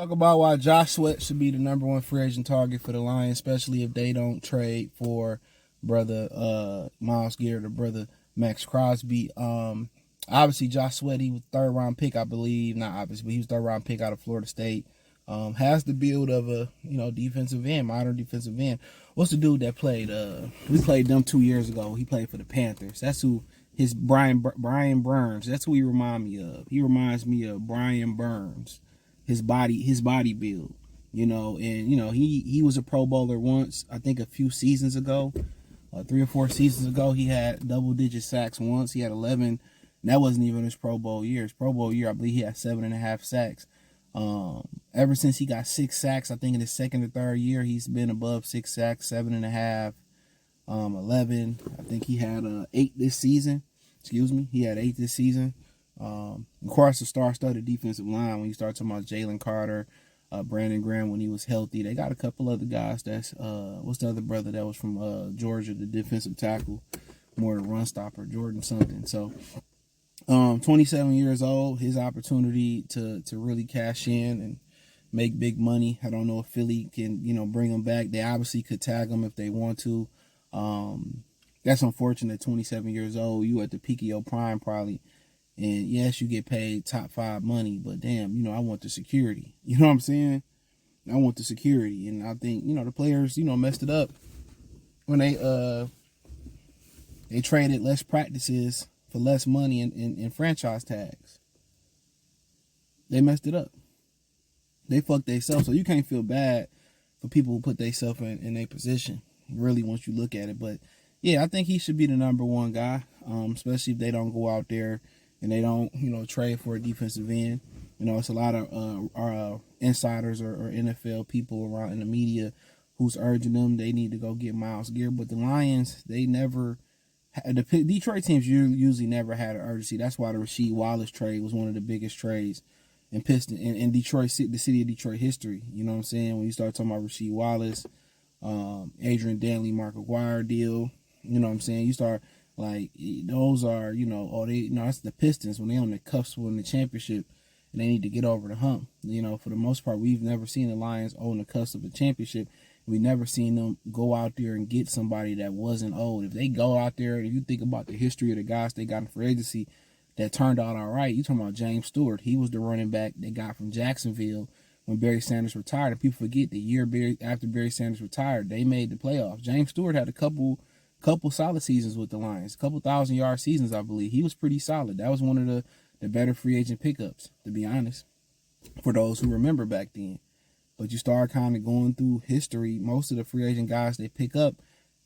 talk about why Josh Sweat should be the number one free agent target for the Lions, especially if they don't trade for brother Myles Garrett or brother Max Crosby. Obviously Josh Sweat, he was third round pick, I believe. Not obviously, but he was third round pick out of Florida State. Has the build of a defensive end, modern defensive end. What's the dude that played? We played them 2 years ago. He played for the Panthers. That's who. His Brian Burns. That's who he reminds me of. He reminds me of Brian Burns. His body build. And he was a Pro Bowler once. I think a few seasons ago, 3 or 4 seasons ago, he had double-digit sacks once. He had 11. And that wasn't even his Pro Bowl year. His Pro Bowl year, I believe he had 7.5 sacks. Ever since he got 6 sacks, I think in his second or third year, he's been above 6 sacks, 7.5, 11. I think he had 8 this season. Excuse me, he had 8 this season. Of course, the star-studded defensive line. When you start talking about Jalen Carter, Brandon Graham when he was healthy, they got a couple other guys. That's what's the other brother that was from Georgia, the defensive tackle, more the run stopper, Jordan something. So, 27 years old, his opportunity to really cash in and make big money. I don't know if Philly can bring him back. They obviously could tag him if they want to. That's unfortunate. 27 years old, you at the peak of your prime probably. And yes, you get paid top 5 money, but damn, I want the security. You know what I'm saying? I want the security. And I think, the players, messed it up when they traded less practices for less money and franchise tags. They messed it up. They fucked themselves. So you can't feel bad for people who put themselves in a position, really, once you look at it. But yeah, I think he should be the number one guy, especially if they don't go out there and they don't, trade for a defensive end. It's a lot of our insiders or NFL people around in the media who's urging them they need to go get Myles Garrett. But the Lions, they never, the Detroit teams usually never had an urgency. That's why the Rasheed Wallace trade was one of the biggest trades in Detroit, the city of Detroit history. You know what I'm saying? When you start talking about Rasheed Wallace, Adrian Dantley, Mark Aguirre deal, you know what I'm saying? You start like those are, that's the Pistons when they on the cusp of the championship and they need to get over the hump. For the most part, we've never seen the Lions on the cusp of a championship. We never seen them go out there and get somebody that wasn't old. If they go out there, and if you think about the history of the guys they got in free agency that turned out all right, you talking about James Stewart. He was the running back they got from Jacksonville when Barry Sanders retired. And people forget the year after Barry Sanders retired, they made the playoffs. James Stewart had a couple solid seasons with the Lions, a couple 1,000-yard seasons, I believe. He was pretty solid. That was one of the better free agent pickups, to be honest, for those who remember back then. But you start kind of going through history, most of the free agent guys they pick up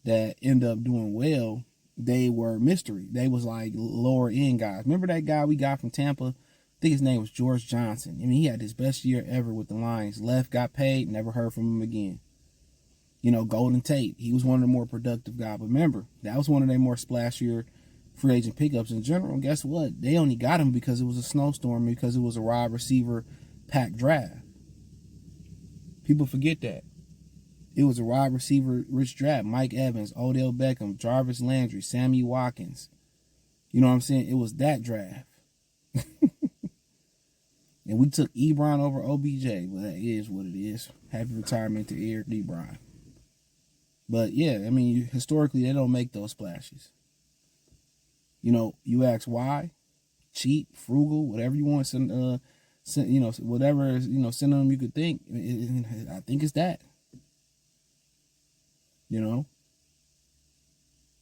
that end up doing well, they were mystery. They was like lower end guys. Remember that guy we got from Tampa? I think his name was George Johnson. I mean, he had his best year ever with the Lions. Left, got paid, never heard from him again. Golden Tate, he was one of the more productive guys. But remember, that was one of their more splashier free agent pickups in general. And guess what? They only got him because it was a snowstorm, because it was a wide receiver packed draft. People forget that. It was a wide receiver rich draft. Mike Evans, Odell Beckham, Jarvis Landry, Sammy Watkins. You know what I'm saying? It was that draft. And we took Ebron over OBJ. Well, that is what it is. Happy retirement to Eric Ebron. But yeah, I mean, historically, they don't make those splashes. You ask why? Cheap, frugal, whatever you want. Whatever synonym you could think. I think it's that. And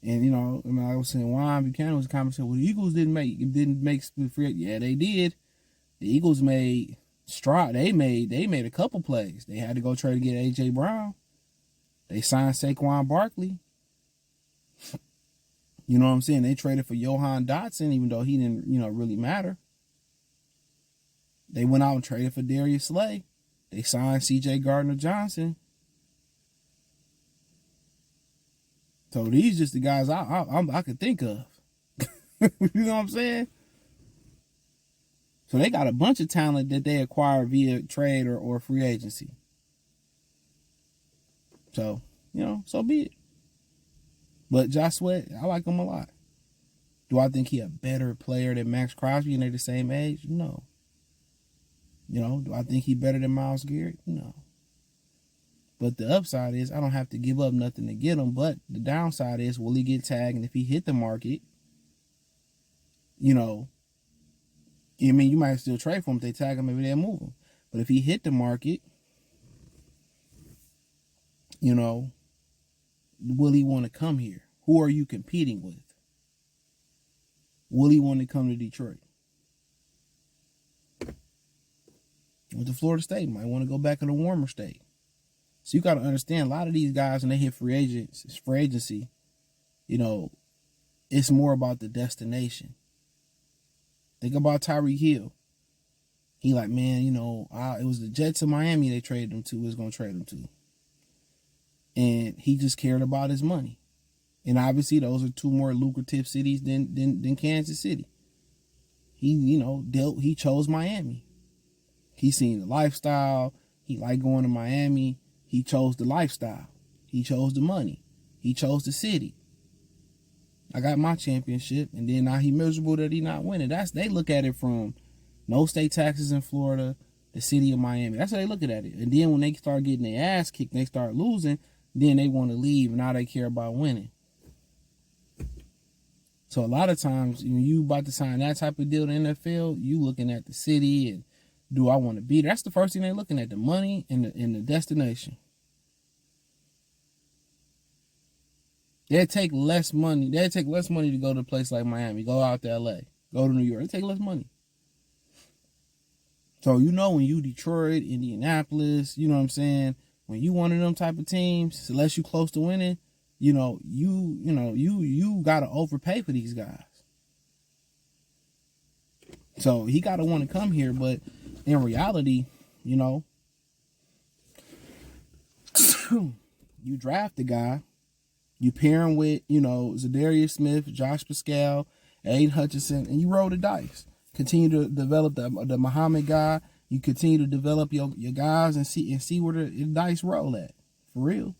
I was saying Juan Buchanan was a conversation. Well, the Eagles didn't make free. Yeah, they did. The Eagles made They made a couple plays. They had to go try to get AJ Brown. They signed Saquon Barkley. You know what I'm saying? They traded for Johan Dotson, even though he didn't, really matter. They went out and traded for Darius Slay. They signed C.J. Gardner-Johnson. So these just the guys I could think of. You know what I'm saying? So they got a bunch of talent that they acquired via trade or free agency. So, so be it. But Josh Sweat, I like him a lot. Do I think he a better player than Max Crosby and they're the same age? No. You know, do I think he better than Myles Garrett? No. But the upside is I don't have to give up nothing to get him. But the downside is, will he get tagged? And if he hit the market, you know, I mean, you might still trade for him if they tag him, maybe they'll move him. But if he hit the market, you know, will he want to come here? Who are you competing with? Will he want to come to Detroit? With the Florida State, might want to go back in a warmer state. So you got to understand, a lot of these guys, when they hit free agency, you know, it's more about the destination. Think about Tyreek Hill. He like, man, you know, it was the Jets of Miami they traded him to, was going to trade him to. And he just cared about his money. And obviously those are two more lucrative cities than Kansas City. He, you know, he chose Miami. He seen the lifestyle. He liked going to Miami. He chose the lifestyle. He chose the money. He chose the city. I got my championship, and then now he miserable that he not winning. They look at it from no state taxes in Florida, the city of Miami. That's how they look at it. And then when they start getting their ass kicked, and they start losing, then they want to leave, and now they care about winning. So a lot of times, when you about to sign that type of deal in the NFL, you looking at the city and do I want to be there? That's the first thing they're looking at, the money and the destination. They'd take less money. They'd take less money to go to a place like Miami, go out to LA, go to New York. It'd take less money. So you know when you Detroit, Indianapolis, you know what I'm saying? When you one of them type of teams, unless you close to winning, you gotta overpay for these guys. So he gotta want to come here, but in reality, you know, you draft the guy, you pair him with, you know, Zadarius Smith, Josh Pascal, Aiden Hutchinson, and you roll the dice. Continue to develop the Muhammad guy. You continue to develop your guys and see where the dice roll at. For real.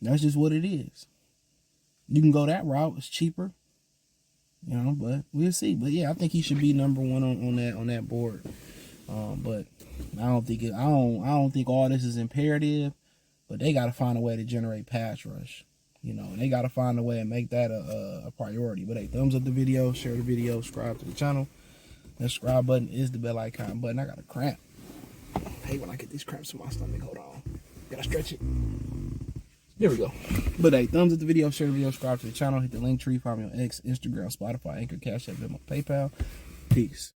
That's just what it is. You can go that route. It's cheaper. You know, but we'll see. But yeah, I think he should be number one on that board. But I don't think all this is imperative. But they got to find a way to generate pass rush. You know, and they got to find a way and make that a priority. But hey, thumbs up the video, share the video, subscribe to the channel. That subscribe button is the bell icon button. I got a cramp. I hate when I get these cramps in my stomach. Hold on. Gotta stretch it. There we go. But hey, thumbs up the video, share the video, subscribe to the channel, hit the link tree, follow me on X, Instagram, Spotify, Anchor, Cash App, Venmo, PayPal. Peace.